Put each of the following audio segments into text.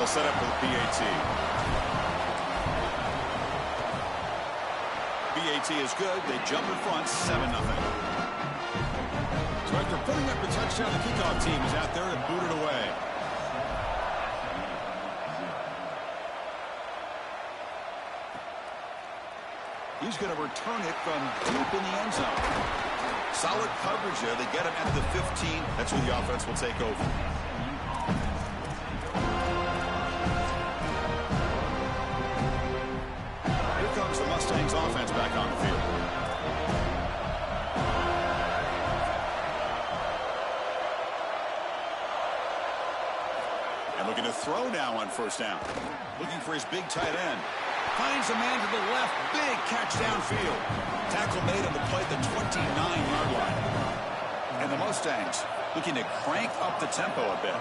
set up for the PAT. PAT is good. They jump in front 7-0. So after putting up a touchdown, the kickoff team is out there to boot it away. He's going to return it from deep in the end zone. Solid coverage there. They get him at the 15. That's where the offense will take over. Here comes the Mustangs offense back on the field. And looking to throw now on first down. Looking for his big tight end. Finds a man to the left. Big catch downfield. Tackle made on the play at the 29-yard line. And the Mustangs looking to crank up the tempo a bit.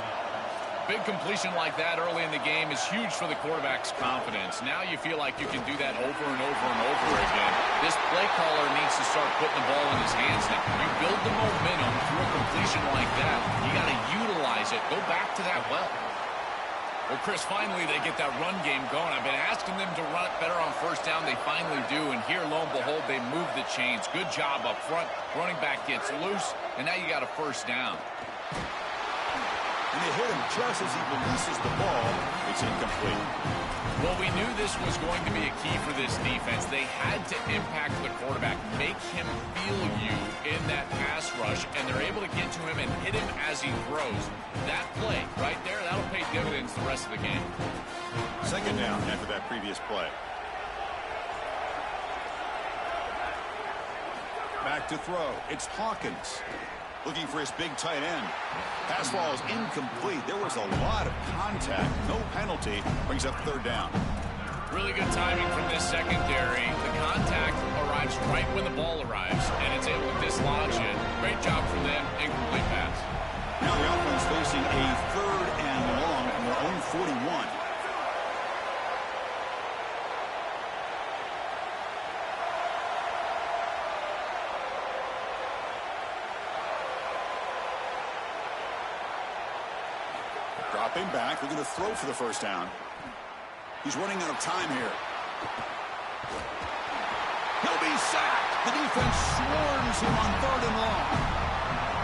Big completion like that early in the game is huge for the quarterback's confidence. Now you feel like you can do that over and over and over again. This play caller needs to start putting the ball in his hands now. You build the momentum through a completion like that. You got to utilize it. Go back to that well. Well, Chris, finally they get that run game going. I've been asking them to run it better on first down. They finally do, and here, lo and behold, they move the chains. Good job up front. Running back gets loose, and now you got a first down. And they hit him just as he releases the ball. It's incomplete. Well, we knew this was going to be a key for this defense. They had to impact the quarterback, make him feel you in that pass rush, and they're able to get to him and hit him as he throws. That play right there, that'll pay dividends the rest of the game. Second down after that previous play. Back to throw. It's Hawkins. Looking for his big tight end. Pass ball is incomplete. There was a lot of contact. No penalty. Brings up third down. Really good timing from this secondary. The contact arrives right when the ball arrives, and it's able to dislodge it. Great job from them. Incomplete pass. Now the offense facing a third and long from their own 41. Dropping back, looking to throw for the first down. He's running out of time here. He'll be sacked. The defense swarms him on third and long.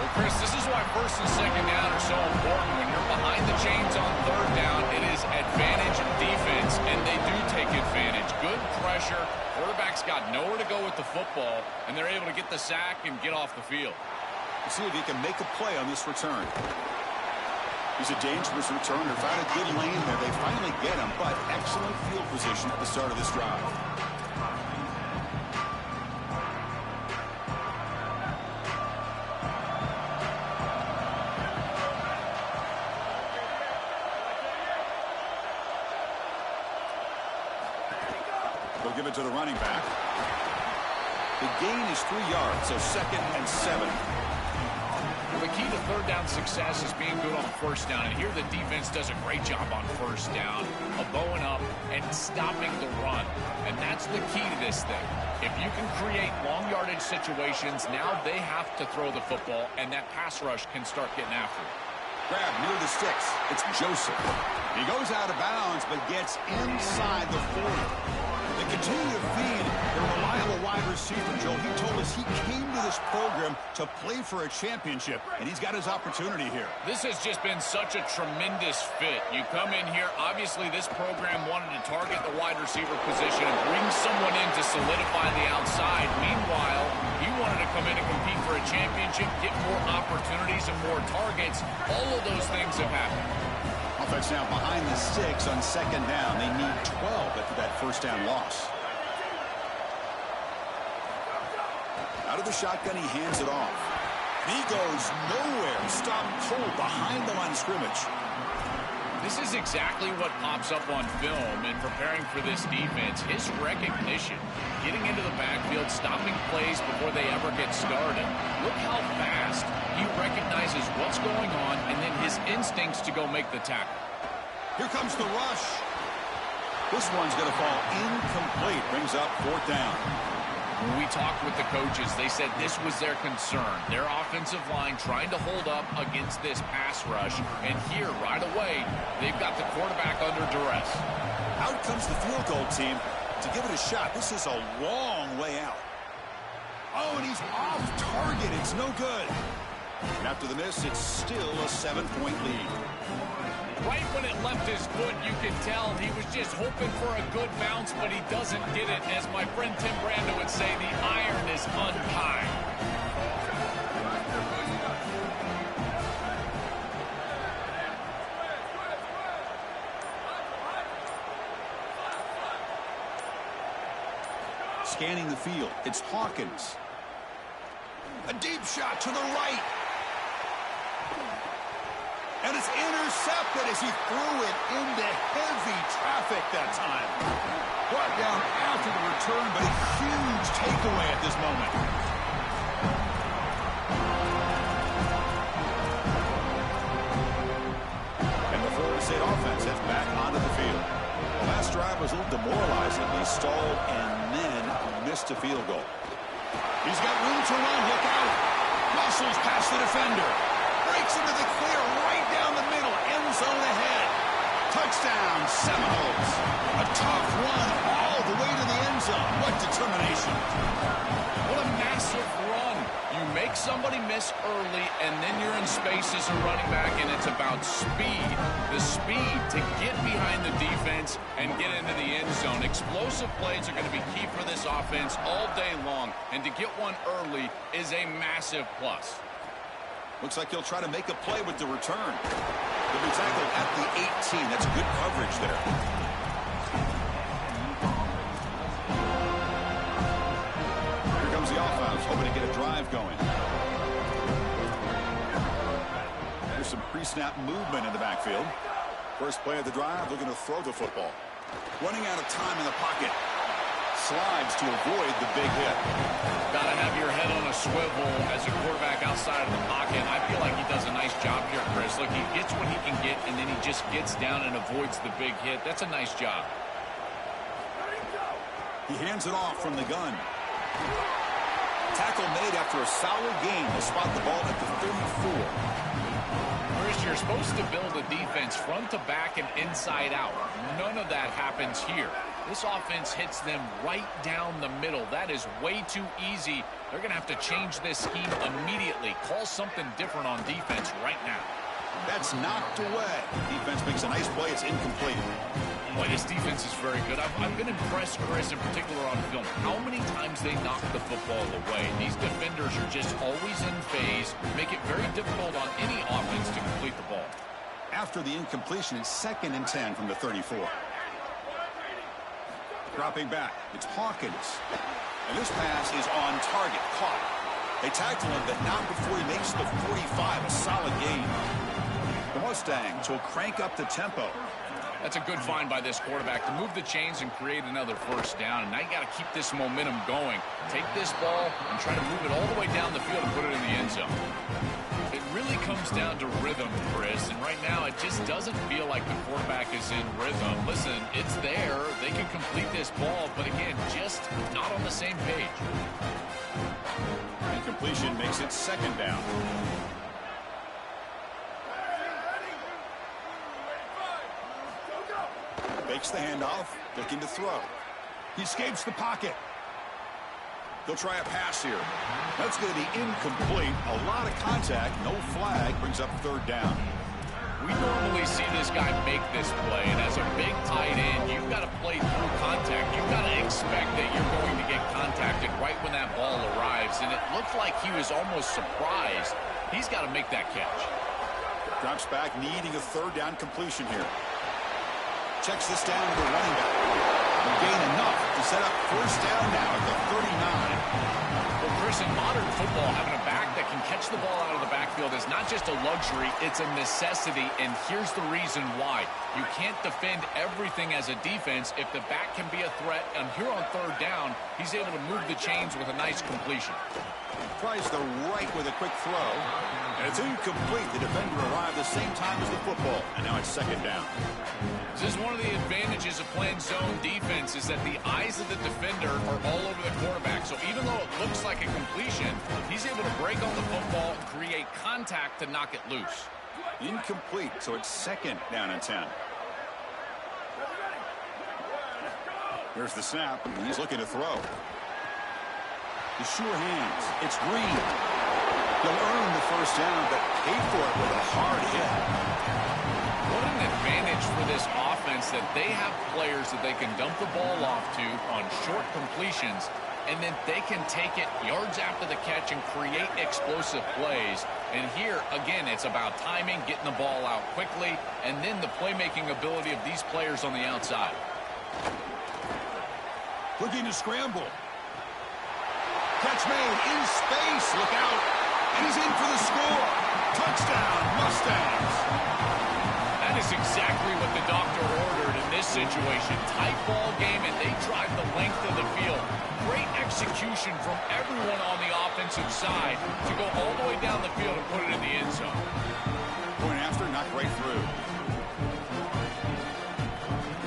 Well, Chris, this is why first and second down are so important. When you're behind the chains on third down, it is advantage defense, and they do take advantage. Good pressure. Quarterback's got nowhere to go with the football, and they're able to get the sack and get off the field. Let's see if he can make a play on this return. He's a dangerous returner. Found a good lane there. They finally get him, but excellent field position at the start of this drive. They'll give it to the running back. The gain is 3 yards, so 2nd and 7. The key to third down success is being good on first down, and here the defense does a great job on first down of bowing up and stopping the run, and that's the key to this thing. If you can create long yardage situations, now they have to throw the football, and that pass rush can start getting after it. Grab near the sticks. It's Joseph. He goes out of bounds, but gets inside the 40. They continue to feed their reliable wide receiver, Joe. He told us he came to this program to play for a championship, and he's got his opportunity here. This has just been such a tremendous fit. You come in here, obviously this program wanted to target the wide receiver position and bring someone in to solidify the outside. Meanwhile, he wanted to come in and compete for a championship, get more opportunities and more targets. All of those things have happened. Offense now behind the 6 on second down. They need 12 after that first down loss. Out of the shotgun, he hands it off. He goes nowhere. Stop cold behind the line of scrimmage. This is exactly what pops up on film in preparing for this defense. His recognition, getting into the backfield, stopping plays before they ever get started. Look how fast he recognizes what's going on and then his instincts to go make the tackle. Here comes the rush. This one's going to fall incomplete. Brings up fourth down. When we talked with the coaches, they said this was their concern. Their offensive line trying to hold up against this pass rush. And here, right away, they've got the quarterback under duress. Out comes the field goal team to give it a shot. This is a long way out. Oh, and he's off target. It's no good. And after the miss, it's still a 7-point lead. Right when it left his foot, you could tell he was just hoping for a good bounce, but he doesn't get it. As my friend Tim Brando would say, the iron is unkind. Scanning the field, it's Hawkins. A deep shot to the right. And it's intercepted as he threw it into heavy traffic that time. Brought down after the return, but a huge takeaway at this moment. And the Florida State offense heads back onto the field. The last drive was a little demoralizing. They stalled and then missed a field goal. He's got room to run. Look out. Muscles past the defender. Breaks into the clear right down the middle. End zone ahead. Touchdown, Seminoles. A tough run all the way to the end zone. What determination. What a massive run. You make somebody miss early, and then you're in space as a running back, and it's about speed. The speed to get behind the defense and get into the end zone. Explosive plays are going to be key for this offense all day long, and to get one early is a massive plus. Looks like he'll try to make a play with the return. He'll be tackled at the 18. That's good coverage there. Here comes the offense, hoping to get a drive going. There's some pre-snap movement in the backfield. First play of the drive, looking to throw the football. Running out of time in the pocket. Slides to avoid the big hit. Got to have your head on a swivel as a quarterback outside of the pocket. I feel like he does a nice job here, Chris. Look, he gets what he can get, and then he just gets down and avoids the big hit. That's a nice job. He hands it off from the gun. Tackle made after a solid gain. He'll spot the ball at the 34. Chris, you're supposed to build a defense front to back and inside out. None of that happens here. This offense hits them right down the middle. That is way too easy. They're going to have to change this scheme immediately. Call something different on defense right now. That's knocked away. Defense makes a nice play. It's incomplete. Boy, this defense is very good. I've been impressed, Chris, in particular on film. How many times they knock the football away. These defenders are just always in phase, make it very difficult on any offense to complete the ball. After the incompletion, it's 2nd and 10 from the 34. Dropping back, it's Hawkins. And this pass is on target, caught. They tackle him, but not before he makes the 45, a solid gain. The Mustangs will crank up the tempo. That's a good find by this quarterback to move the chains and create another first down. And now you got to keep this momentum going. Take this ball and try to move it all the way down the field and put it in the end zone. It really comes down to rhythm, Chris, and right now it just doesn't feel like the quarterback is in rhythm. Listen, it's there. They can complete this ball, but again, just not on the same page. Incompletion makes it 2nd down. Fakes the handoff, looking to throw. He escapes the pocket. They'll try a pass here. That's going to be incomplete. A lot of contact, no flag, brings up 3rd down. We normally see this guy make this play, and as a big tight end, you've got to play through contact. You've got to expect that you're going to get contacted right when that ball arrives, and it looked like he was almost surprised. He's got to make that catch. Drops back, needing a 3rd down completion here. Checks this down to the running back. And gain enough to set up 1st down now at the 39. Well, Chris, in modern football, having a back that can catch the ball out of the backfield is not just a luxury, it's a necessity, and here's the reason why. You can't defend everything as a defense if the back can be a threat, and here on 3rd down, he's able to move the chains with a nice completion. Tries the right with a quick throw. And it's incomplete. The defender arrived the same time as the football. And now it's second down. This is one of the advantages of playing zone defense is that the eyes of the defender are all over the quarterback. So even though it looks like a completion, he's able to break on the football and create contact to knock it loose. Incomplete, so it's second down and 10. Here's the snap. He's looking to throw. The sure hands. It's Green. He'll earn the first down, but pay for it with a hard hit. What an advantage for this offense that they have players that they can dump the ball off to on short completions, and then they can take it yards after the catch and create explosive plays. And here, again, it's about timing, getting the ball out quickly, and then the playmaking ability of these players on the outside. Looking to scramble. Catch made in space. Look out. And he's in for the score. Touchdown, Mustangs. That is exactly what the doctor ordered in this situation. Tight ball game, and they drive the length of the field. Great execution from everyone on the offensive side to go all the way down the field and put it in the end zone. Point after, knocked right through.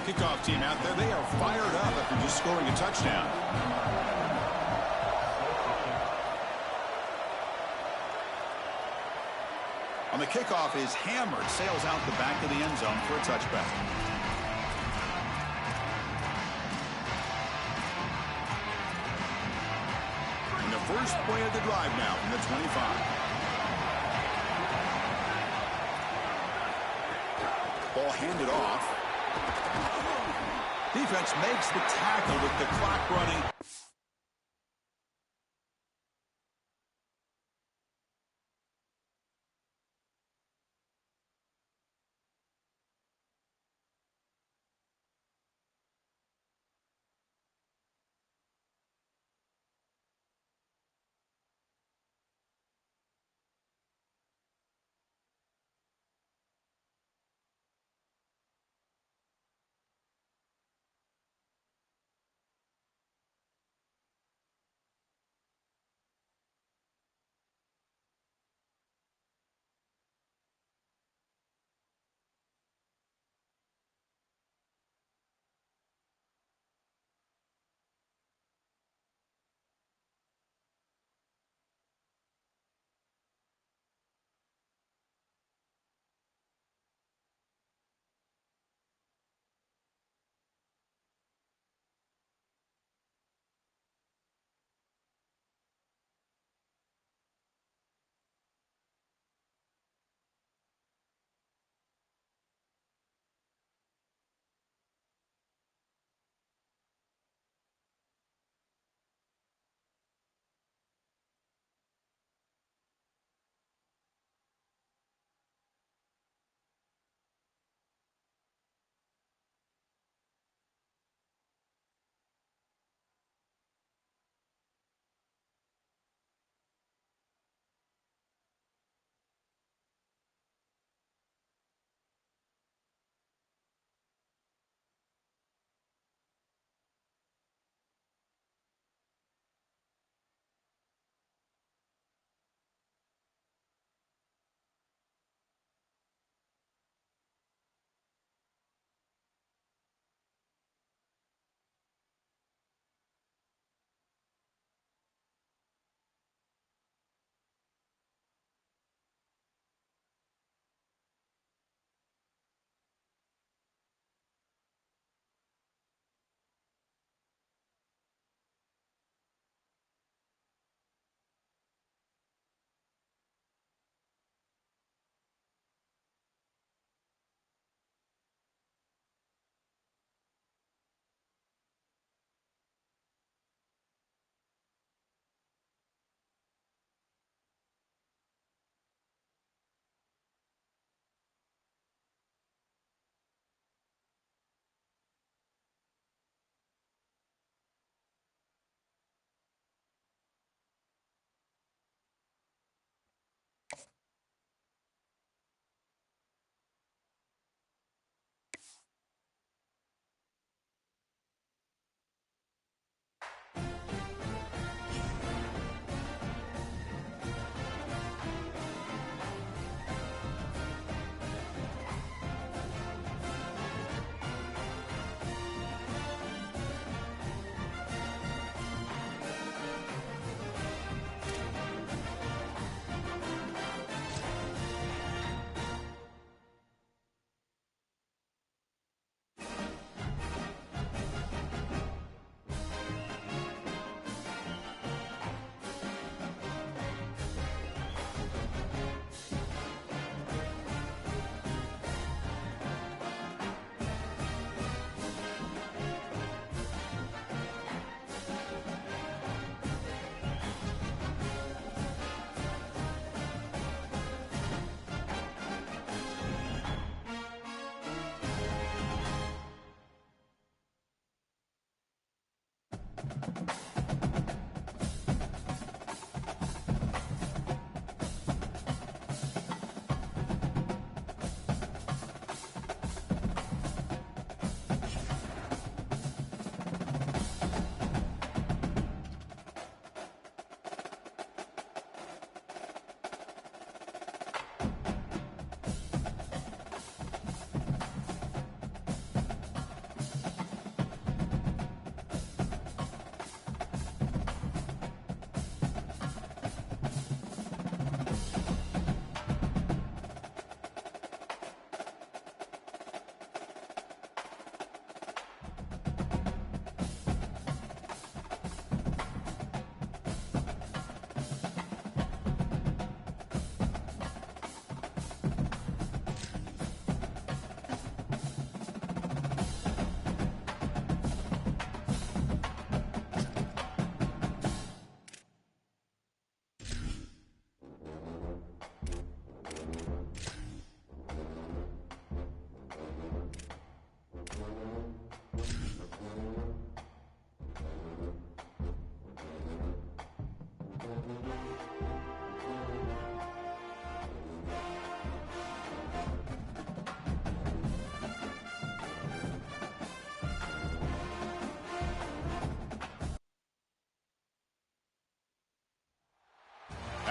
Kickoff team out there, they are fired up after just scoring a touchdown. On the kickoff is hammered, sails out the back of the end zone for a touchback. And the first play of the drive now from the 25. Ball handed off. Defense makes the tackle with the clock running.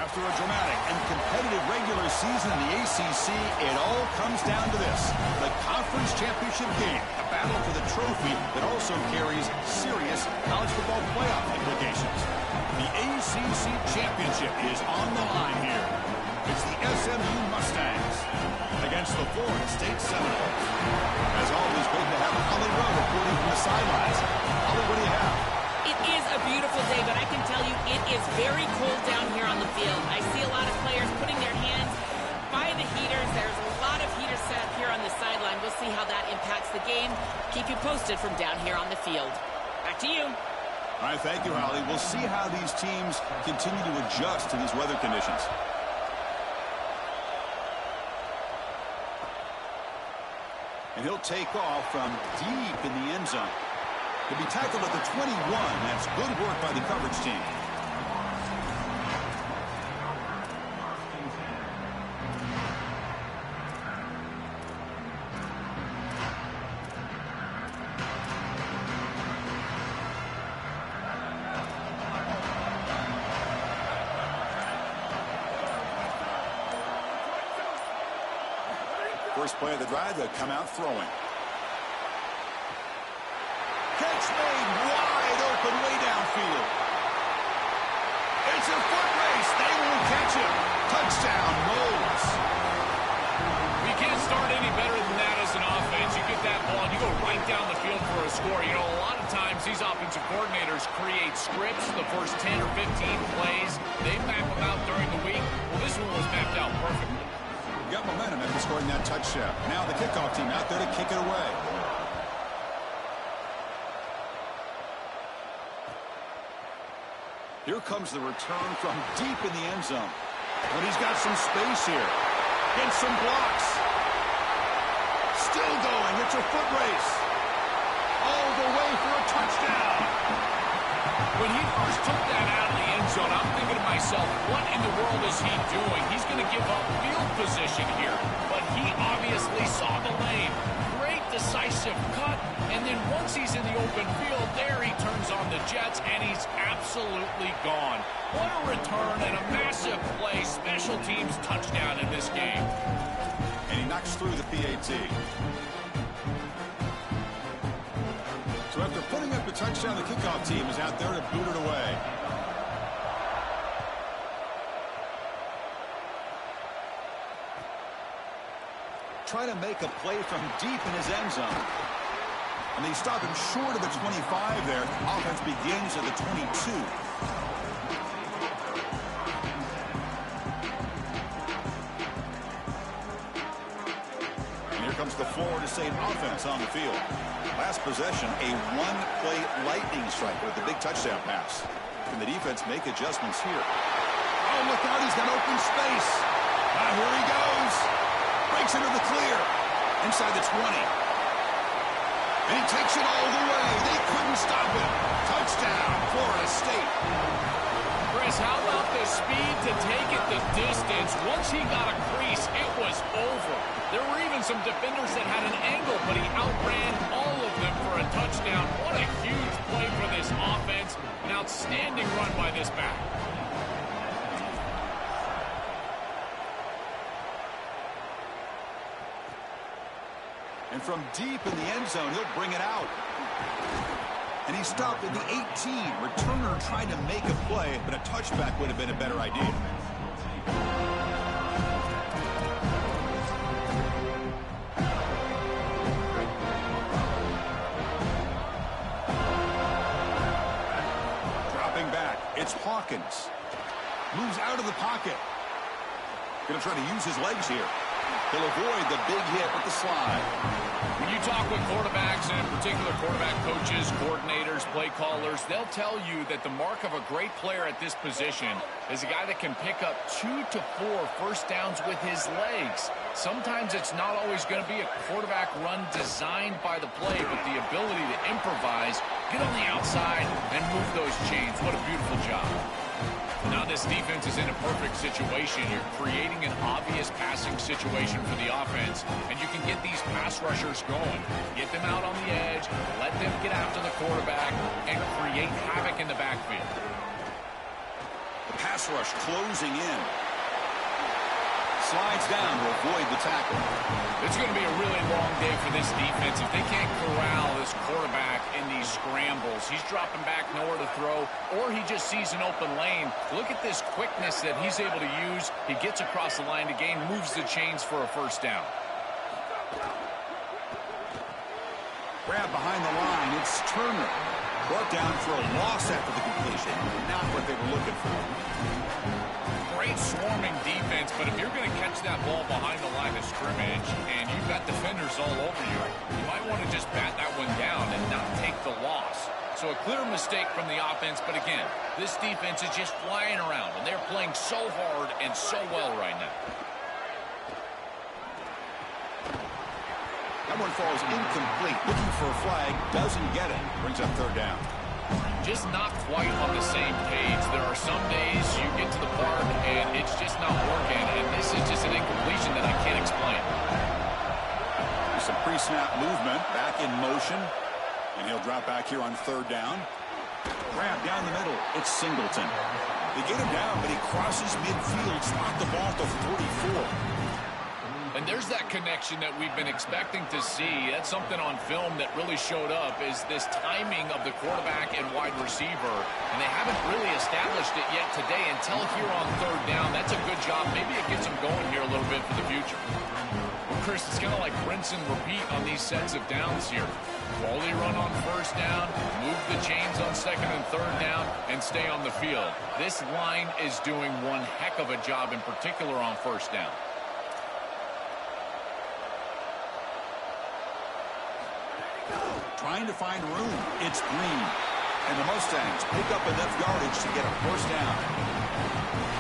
After a dramatic and competitive regular season in the ACC, it all comes down to this: the conference championship game, a battle for the trophy that also carries serious college football playoff implications. The ACC championship is on the line here. It's the SMU Mustangs against the Florida State Seminoles. As always, great to have Holly Rowe reporting from the sidelines. Holly, what do you have? It is a beautiful day, but I can tell you it is very cold down here on the field. I see a lot of players putting their hands by the heaters. There's a lot of heaters set up here on the sideline. We'll see how that impacts the game. Keep you posted from down here on the field. Back to you. All right, thank you, Holly. We'll see how these teams continue to adjust to these weather conditions. And he'll take off from deep in the end zone. He'll be tackled at the 21. That's good work by the coverage team. First play of the drive, they'll come out throwing. Catch made wide open way downfield. It's a foot race. They won't catch him. Touchdown, Noles. We can't start any better than that as an offense. You get that ball and you go right down the field for a score. You know, a lot of times these offensive coordinators create scripts the first 10 or 15 plays. They map them out during the week. Well, this one was mapped out perfectly. Got momentum after scoring that touchdown. Now the kickoff team out there to kick it away. Here comes the return from deep in the end zone. But he's got some space here. Gets some blocks. Still going. It's a foot race. All the way for a touchdown. When he first took that out of the end zone, I'm thinking to myself, what in the world is he doing? He's going to give up field position here, but he obviously saw the lane. Great decisive cut, and then once he's in the open field, there he turns on the jets, and he's absolutely gone. What a return and a massive play. Special teams touchdown in this game. And he knocks through the PAT. So after putting up a touchdown, the kickoff team is out there to boot it away. Try to make a play from deep in his end zone. And they stop him short of the 25 there. Offense begins at the 22. And here comes the Florida State offense on the field. Last possession, a one-play lightning strike with a big touchdown pass. Can the defense make adjustments here? Oh, look out, he's got open space. Here he goes. Breaks into the clear. Inside the 20. And he takes it all the way. They couldn't stop him. Touchdown, Florida State. Chris, how about the speed to take it the distance? Once he got a crease, it was over. There were even some defenders that had an angle, but he outran all of them for a touchdown. What a huge play for this offense. An outstanding run by this back. And from deep in the end zone, he'll bring it out. And he stopped at the 18. Returner trying to make a play, but a touchback would have been a better idea. Dropping back, it's Hawkins. Moves out of the pocket. Going to try to use his legs here. He'll avoid the big hit with the slide. When you talk with quarterbacks, and in particular quarterback coaches, coordinators, play callers, they'll tell you that the mark of a great player at this position is a guy that can pick up 2 to 4 first downs with his legs. Sometimes it's not always going to be a quarterback run designed by the play, but the ability to improvise, get on the outside, and move those chains. What a beautiful job. Now this defense is in a perfect situation. You're creating an obvious passing situation for the offense, and you can get these pass rushers going. Get them out on the edge, let them get after the quarterback, and create havoc in the backfield. The Pass rush closing in. Slides down to avoid the tackle. It's going to be a really long day for this defense. If they can't corral this quarterback in these scrambles, he's dropping back nowhere to throw, or he just sees an open lane. Look at this quickness that he's able to use. He gets across the line to gain, moves the chains for a first down. Grab behind the line. It's Turner. Brought down for a loss after the completion. Not what they were looking for. Great swarming defense, but if you're going to catch that ball behind the line of scrimmage and you've got defenders all over you, you might want to just bat that one down and not take the loss. So a clear mistake from the offense, but again, this defense is just flying around, and they're playing so hard and so well right now. That one falls incomplete. Looking for a flag, doesn't get it. Brings up third down. Just not quite on the same page. There are some days you get to the park and it's just not working, and this is just an incompletion that I can't explain. Some pre-snap movement, back in motion, and he'll drop back here on third down. Grab down the middle. It's Singleton. They get him down, but he crosses midfield, spot the ball to 44. And there's that connection that we've been expecting to see. That's something on film that really showed up, is this timing of the quarterback and wide receiver. And they haven't really established it yet today until here on third down. That's a good job. Maybe it gets them going here a little bit for the future. Well, Chris, it's kind of like rinse and repeat on these sets of downs here. Quality run on first down, move the chains on second and third down, and stay on the field. This line is doing one heck of a job, in particular on first down. Trying to find room. It's Green. And the Mustangs pick up enough yardage to get a first down.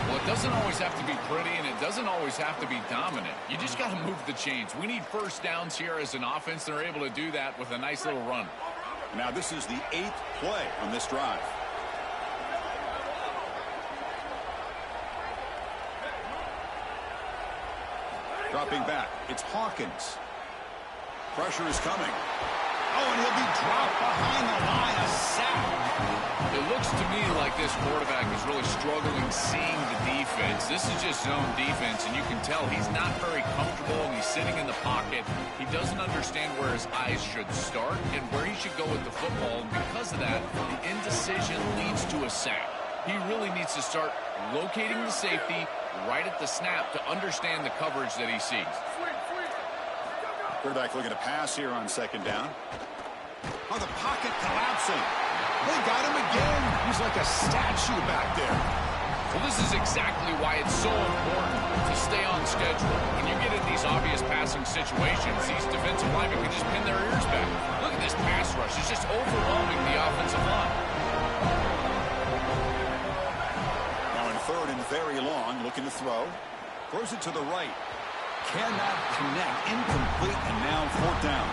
Well, it doesn't always have to be pretty, and it doesn't always have to be dominant. You just got to move the chains. We need first downs here as an offense. They're able to do that with a nice little run. Now this is the 8th play on this drive. Dropping back. It's Hawkins. Pressure is coming. Oh, and he'll be dropped behind the line. A sack. It looks to me like this quarterback is really struggling seeing the defense. This is just zone defense, and you can tell he's not very comfortable, and he's sitting in the pocket. He doesn't understand where his eyes should start and where he should go with the football, and because of that, the indecision leads to a sack. He really needs to start locating the safety right at the snap to understand the coverage that he sees. Quarterback looking to pass here on second down. Oh, the pocket collapsing. They got him again. He's like a statue back there. Well, this is exactly why it's so important to stay on schedule. When you get in these obvious passing situations, these defensive linemen can just pin their ears back. Look at this pass rush. It's just overwhelming the offensive line. Now in third and very long, looking to throw. Throws it to the right. Cannot connect. Incomplete, and now fourth down.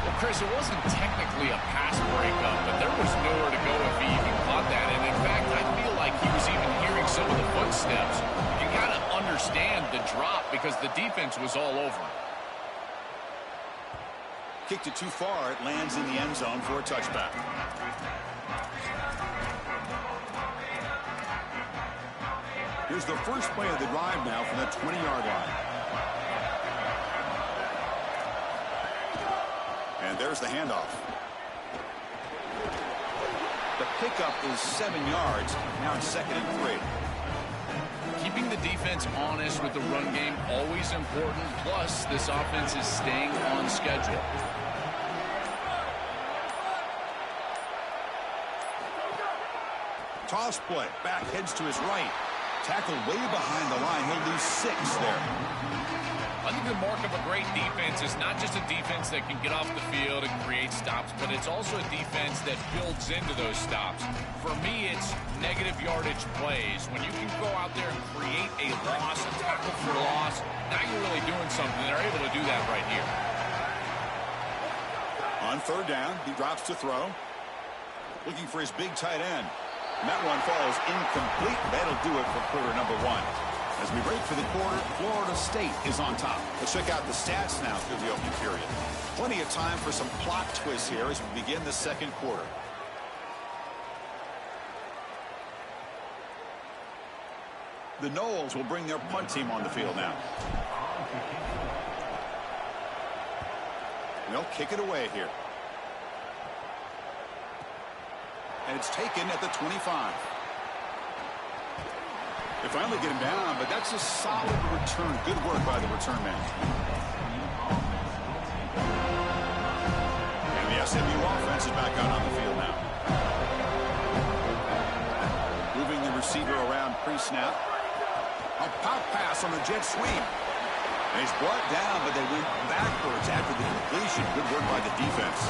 Well, Chris, it wasn't technically a pass breakup, but there was nowhere to go if he even caught that. And in fact, I feel like he was even hearing some of the footsteps. You got to understand the drop because the defense was all over him. Kicked it too far. It lands in the end zone for a touchback. Here's the first play of the drive now from the 20-yard line. And there's the handoff. The pickup is 7 yards. Now it's second and 3. Keeping the defense honest with the run game, always important. Plus, this offense is staying on schedule. Toss play. Back heads to his right. Tackle way behind the line. He'll lose 6 there. I think the mark of a great defense is not just a defense that can get off the field and create stops, but it's also a defense that builds into those stops. For me, it's negative yardage plays. When you can go out there and create a loss, a tackle for loss, now you're really doing something. They're able to do that right here. On third down, he drops to throw. Looking for his big tight end. And that one falls incomplete. That'll do it for quarter number 1. As we break for the quarter, Florida State is on top. Let's check out the stats now through the opening period. Plenty of time for some plot twists here as we begin the second quarter. The Noles will bring their punt team on the field now. They'll kick it away here. And it's taken at the 25. They finally get him down, but that's a solid return. Good work by the return man. And the SMU offense is back out on the field now. Moving the receiver around pre-snap. A pop pass on the jet sweep. And he's brought down, but they went backwards after the completion. Good work by the defense.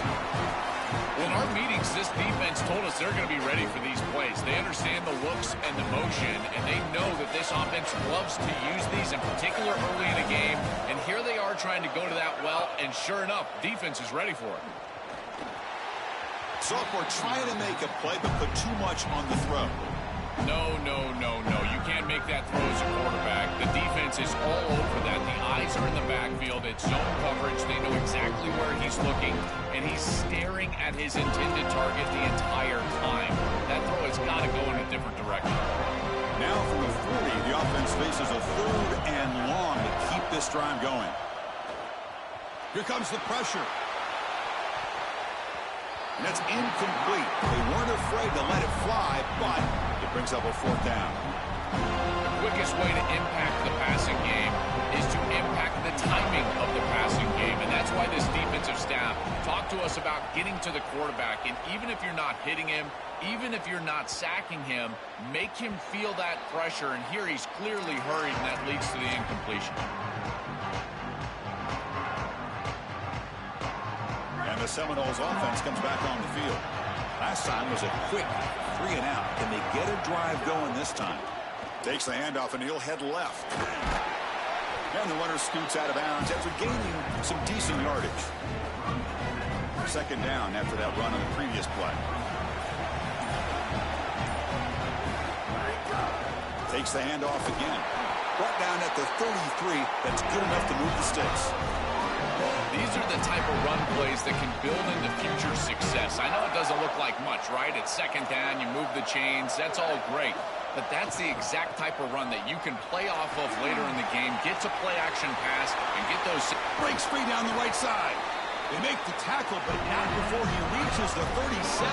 Well, in our meetings, this defense told us they're going to be ready for these plays. They understand the looks and the motion, and they know that this offense loves to use these, in particular early in a game. And here they are trying to go to that well, and sure enough, defense is ready for it. Sophomore trying to make a play, but put too much on the throw. No. You can't make that throw as a quarterback. The defense is all over that. The eyes are in the backfield. It's zone coverage. They know exactly where he's looking, and he's staring at his intended target the entire time. That throw has got to go in a different direction. Now from the 40, the offense faces a 3rd and long to keep this drive going. Here comes the pressure. And that's incomplete. They weren't afraid to let it fly, but it brings up a 4th down. The quickest way to impact the passing game is to impact the timing of the passing game, and that's why this defensive staff talked to us about getting to the quarterback. And even if you're not hitting him, even if you're not sacking him, make him feel that pressure. And here he's clearly hurried, and that leads to the incompletion. And the Seminoles offense comes back on the field. Last time was a quick 3 and out. Can they get a drive going this time? Takes the handoff, and he'll head left. And the runner scoots out of bounds after gaining some decent yardage. 2nd down after that run on the previous play. Takes the handoff again. Brought down at the 33. That's good enough to move the sticks. These are the type of run plays that can build into future success. I know it doesn't look like much, right? It's 2nd down, you move the chains, that's all great. But that's the exact type of run that you can play off of later in the game, get to play action pass, and get those... Breaks free down the right side. They make the tackle, but not before he reaches the 37.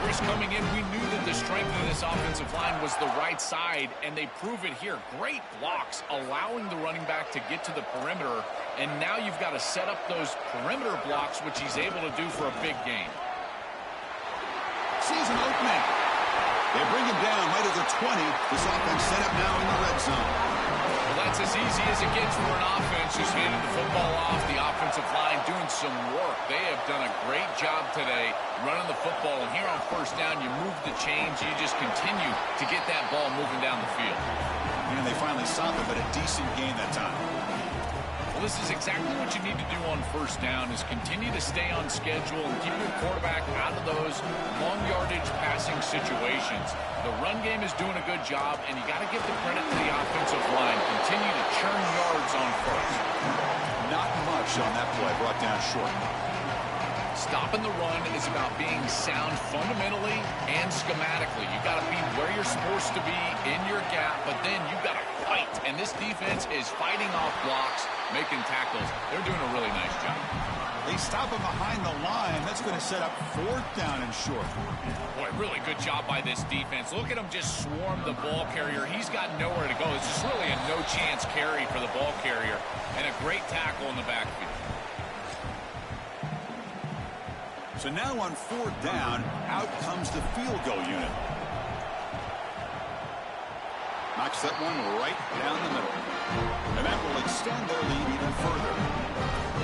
Chris, coming in, we knew that the strength of this offensive line was the right side, and they prove it here. Great blocks, allowing the running back to get to the perimeter, and now you've got to set up those perimeter blocks, which he's able to do for a big gain. Sees an opening. They bring him down right at the 20. This offense set up now in the red zone. Well, that's as easy as it gets for an offense. Just handing the football off. The offensive line doing some work. They have done a great job today running the football. And here on 1st down, you move the chains. You just continue to get that ball moving down the field. And they finally stop it, but a decent gain that time. Well, this is exactly what you need to do on 1st down, is continue to stay on schedule and keep your quarterback out of those long yardage passing situations. The run game is doing a good job, and you got to give the credit to the offensive line. Continue to churn yards on 1st. Not much on that play, brought down short. Stopping the run is about being sound fundamentally and schematically. You got to be where you're supposed to be in your gap, but then you got to fight. And this defense is fighting off blocks, making tackles. They're doing a really nice job. They stop him behind the line. That's going to set up 4th down and short. Boy, really good job by this defense. Look at him just swarm the ball carrier. He's got nowhere to go. It's just really a no-chance carry for the ball carrier, and a great tackle in the backfield. So now on 4th down, out comes the field goal unit. Knocks that one right down the middle. And that will extend their lead even further.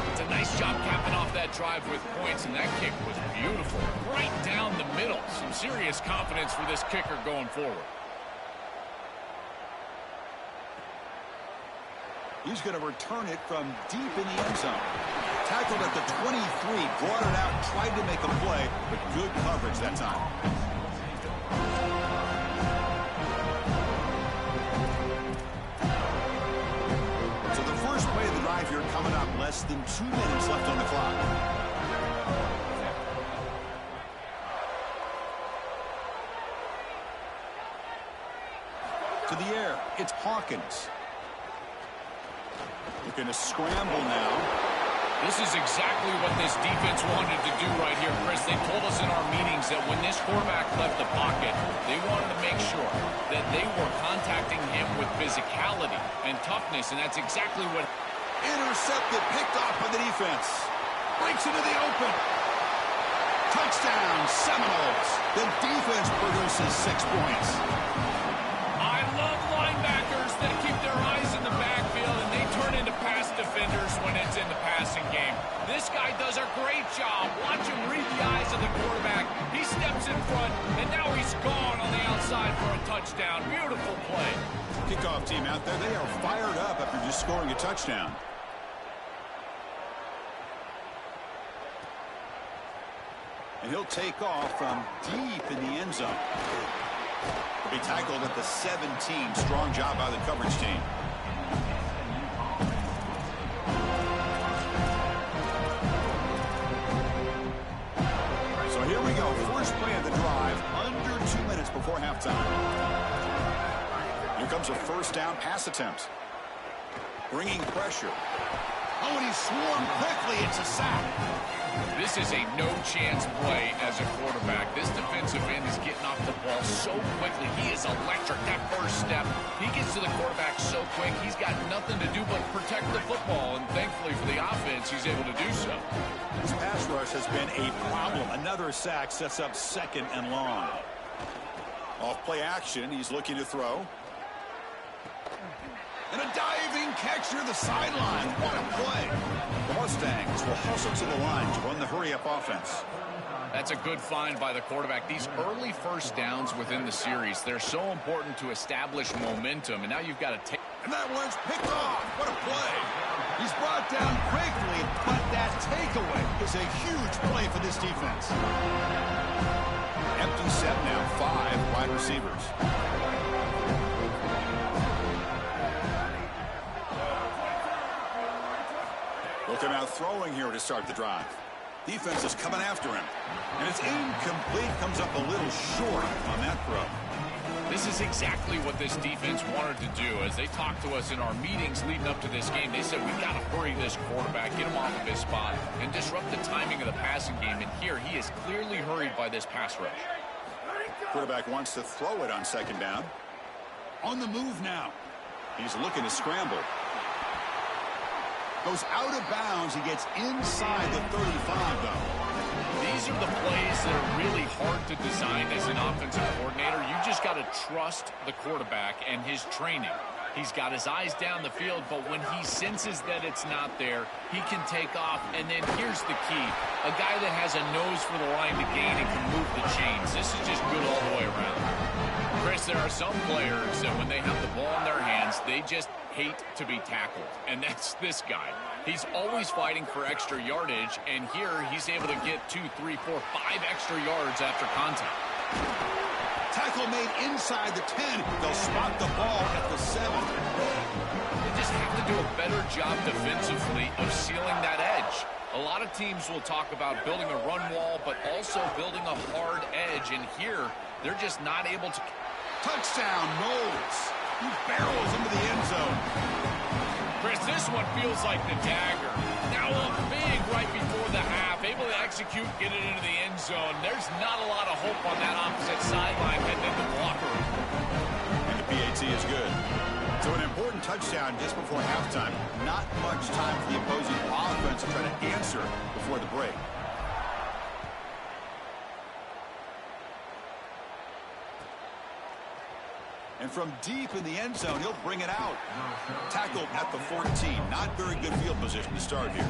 It's a nice job capping off that drive with points, and that kick was beautiful. Right down the middle. Some serious confidence for this kicker going forward. He's going to return it from deep in the end zone. Tackled at the 23, brought it out, tried to make a play, but good coverage that time. So the first play of the drive here coming up, less than 2 minutes left on the clock. To into the air. It's Hawkins. Looking to scramble now. This is exactly what this defense wanted to do right here, Chris. They told us in our meetings that when this quarterback left the pocket, they wanted to make sure that they were contacting him with physicality and toughness, and that's exactly what... Intercepted, picked off by the defense. Breaks into the open. Touchdown, Seminoles. The defense produces 6 points. I love linebackers that keep their eyes in the backfield, and they turn into pass defenders when it's in the passing game. This guy does a great job. Watch him read the eyes of the quarterback. He steps in front, and now he's gone on the outside for a touchdown. Beautiful play. Kickoff team out there, they are fired up after just scoring a touchdown. And he'll take off from deep in the end zone. He'll be tackled at the 17. Strong job by the coverage team. So here we go. First play of the drive, under 2 minutes before halftime. Here comes a first down pass attempt. Bringing pressure. Oh, and he swarmed quickly. It's a sack. This is a no-chance play as a quarterback. This defensive end is getting off the ball so quickly. He is electric. That first step, he gets to the quarterback so quick, he's got nothing to do but protect the football. And thankfully for the offense, he's able to do so. This pass rush has been a problem. Another sack sets up 2nd and long. Off play action, he's looking to throw. And a diving catch near the sideline. What a play. The Mustangs will hustle to the line to run the hurry-up offense. That's a good find by the quarterback. These early first downs within the series, they're so important to establish momentum. And now you've got to take... And that one's picked off. What a play. He's brought down quickly, but that takeaway is a huge play for this defense. Empty set now, 5 wide receivers. Looking out throwing here to start the drive. Defense is coming after him. And it's incomplete. Comes up a little short on that throw. This is exactly what this defense wanted to do. As they talked to us in our meetings leading up to this game, they said, we've got to hurry this quarterback, get him off of his spot, and disrupt the timing of the passing game. And here, he is clearly hurried by this pass rush. Quarterback wants to throw it on 2nd down. On the move now. He's looking to scramble. Goes out of bounds. He gets inside the 35, though. These are the plays that are really hard to design as an offensive coordinator. You just got to trust the quarterback and his training. He's got his eyes down the field, but when he senses that it's not there, he can take off. And then here's the key. A guy that has a nose for the line to gain and can move the chains. This is just good all the way around. Chris, there are some players that when they have the ball in their hands, they just hate to be tackled. And that's this guy. He's always fighting for extra yardage, and here he's able to get 2, 3, 4, 5 extra yards after contact. Tackle made inside the 10. They'll spot the ball at the 7. They just have to do a better job defensively of sealing that edge. A lot of teams will talk about building a run wall, but also building a hard edge, and here they're just not able to. Touchdown, Knowles. He barrels into the end zone. Chris, this one feels like the dagger. Now up big right before the half, able to execute, get it into the end zone. There's not a lot of hope on that opposite sideline heading into the locker room. And the PAT is good. So an important touchdown just before halftime. Not much time for the opposing offense to try to answer before the break. And from deep in the end zone, he'll bring it out. Tackled at the 14. Not very good field position to start here.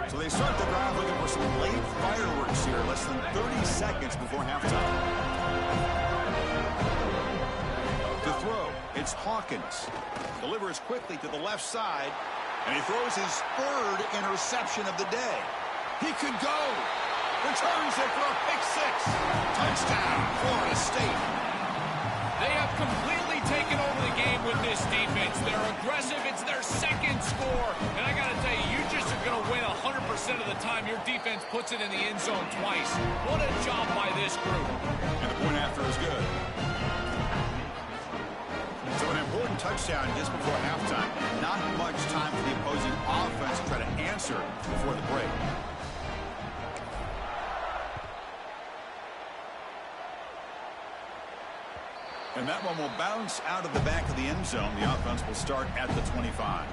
So they start the drive looking for some late fireworks here. Less than 30 seconds before halftime. To throw, it's Hawkins. Delivers quickly to the left side, and he throws his 3rd interception of the day. He could go. Returns it for a pick 6. Touchdown, Florida State. They have completely taken over the game. game with this defense. They're aggressive. It's their second score. And I got to tell you, you just are going to win 100% of the time your defense puts it in the end zone twice. What a job by this group. And the point after is good. So an important touchdown just before halftime. Not much time for the opposing offense to try to answer before the break. And that one will bounce out of the back of the end zone. The offense will start at the 25.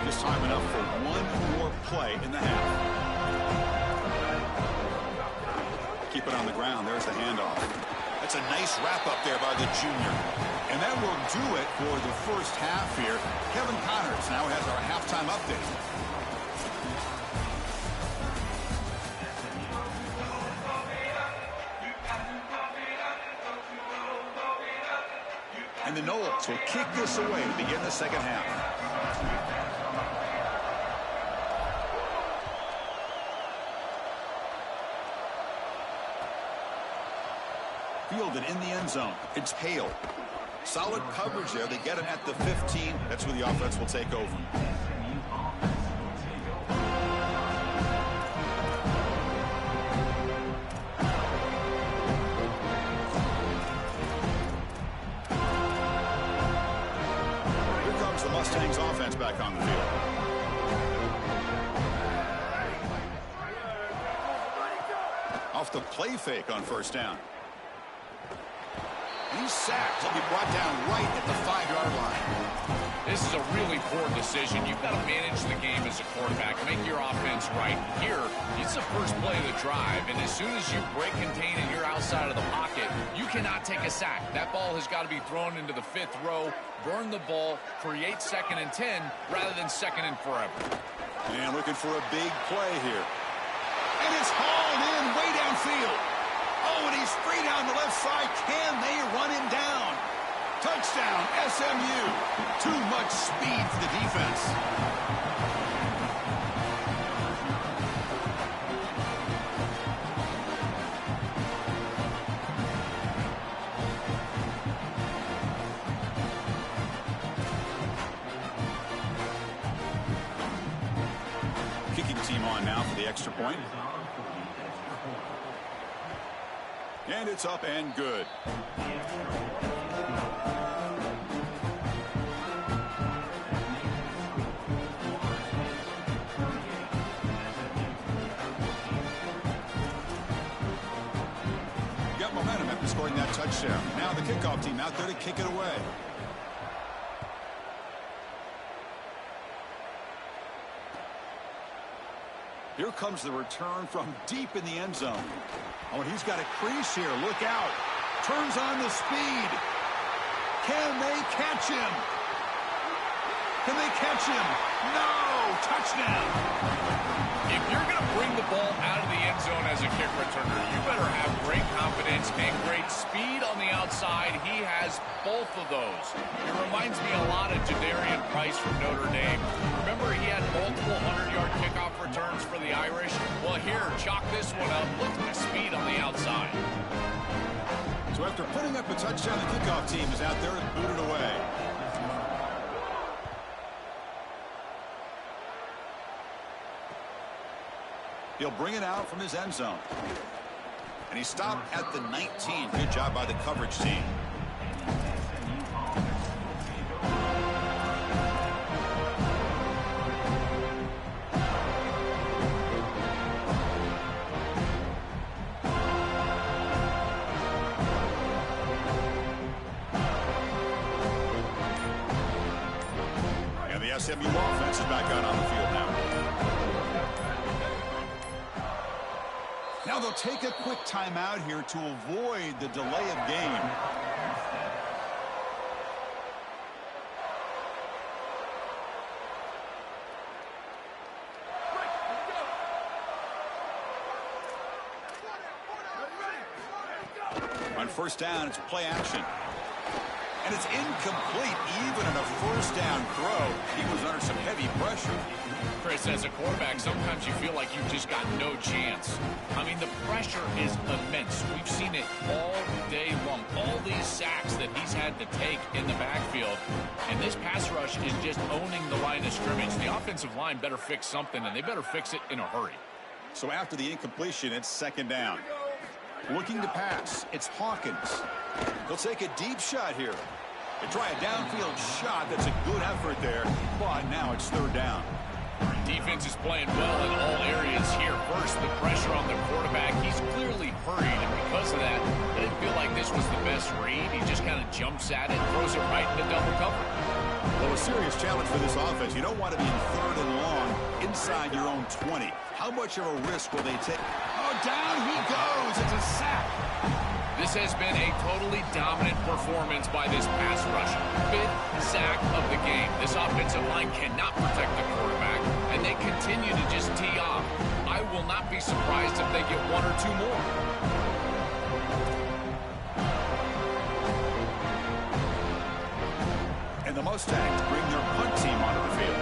Just time enough for one more play in the half. Keep it on the ground. There's the handoff. That's a nice wrap-up there by the junior. And that will do it for the first half here. Kevin Connors now has our halftime update. And the Noles will kick this away to begin the second half. Fielded in the end zone. It's Hale. Solid coverage there. They get him at the 15. That's where the offense will take over. Here comes the Mustangs offense back on the field. Off the play fake on first down. He's sacked. He'll be brought down right at the 5-yard line. This is a really poor decision. You've got to manage the game as a quarterback. Make your offense right. Here, it's the first play of the drive, and as soon as you break contain and you're outside of the pocket, you cannot take a sack. That ball has got to be thrown into the 5th row, burn the ball, create 2nd and 10 rather than 2nd and forever. And looking for a big play here. And it's hauled in way downfield. Oh, and he's free down the left side. Can they run him down? Touchdown, SMU. Too much speed for the defense. Kicking team on now for the extra point. And it's up and good. Got momentum after scoring that touchdown. Now the kickoff team out there to kick it away. Here comes the return from deep in the end zone. Oh, and he's got a crease here. Look out. Turns on the speed. Can they catch him? Can they catch him? No! Touchdown! If you're going to bring the ball out of the end zone as a kick returner, you better have great confidence and great speed on the outside. He has both of those. It reminds me a lot of Jadarian Price from Notre Dame. Remember, he had multiple 100-yard kickoff returns for the Irish? Well, here, chalk this one up. Look at the speed on the outside. So after putting up a touchdown, the kickoff team is out there and booted away. He'll bring it out from his end zone. And he stopped at the 19. Good job by the coverage team. And the SMU offense is back out on the field now. Now they'll take a quick timeout here to avoid the delay of game. On first down, it's play action. And And it's incomplete. Even in a first down throw, he was under some heavy pressure. Chris, as a quarterback, sometimes you feel like you've just got no chance. I mean, the pressure is immense. We've seen it all day long. All these sacks that he's had to take in the backfield. And this pass rush is just owning the line of scrimmage. The offensive line better fix something, and they better fix it in a hurry. So after the incompletion, it's second down. Looking to pass, it's Hawkins. He'll take a deep shot here. They try a downfield shot. That's a good effort there, but now it's third down. Defense is playing well in all areas here. First, the pressure on the quarterback. He's clearly hurried, and because of that, I didn't feel like this was the best read. He just kind of jumps at it, throws it right into double cover. Well, a serious challenge for this offense. You don't want to be in third and long inside your own 20. How much of a risk will they take? Oh, down he goes. It's a sack. This has been a totally dominant performance by this pass rush. 5th sack of the game. This offensive line cannot protect the quarterback, and they continue to just tee off. I will not be surprised if they get 1 or 2 more. And the Mustangs bring their punt team onto the field.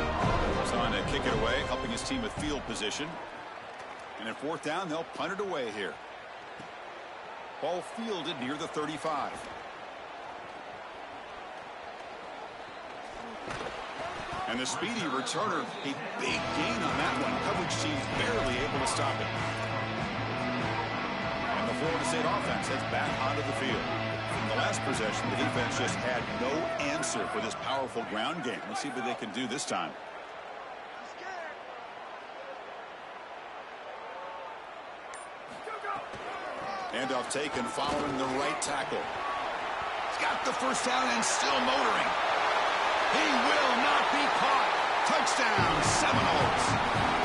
It's on to kick it away, helping his team with field position. And at fourth down, they'll punt it away here. Ball fielded near the 35. And the speedy returner, a big gain on that one. Coverage team's barely able to stop it. And the Florida State offense heads back onto the field. From the last possession, the defense just had no answer for this powerful ground game. Let's see what they can do this time. Handoff taken following the right tackle. He's got the first down and still motoring. He will not be caught. Touchdown, Seminoles.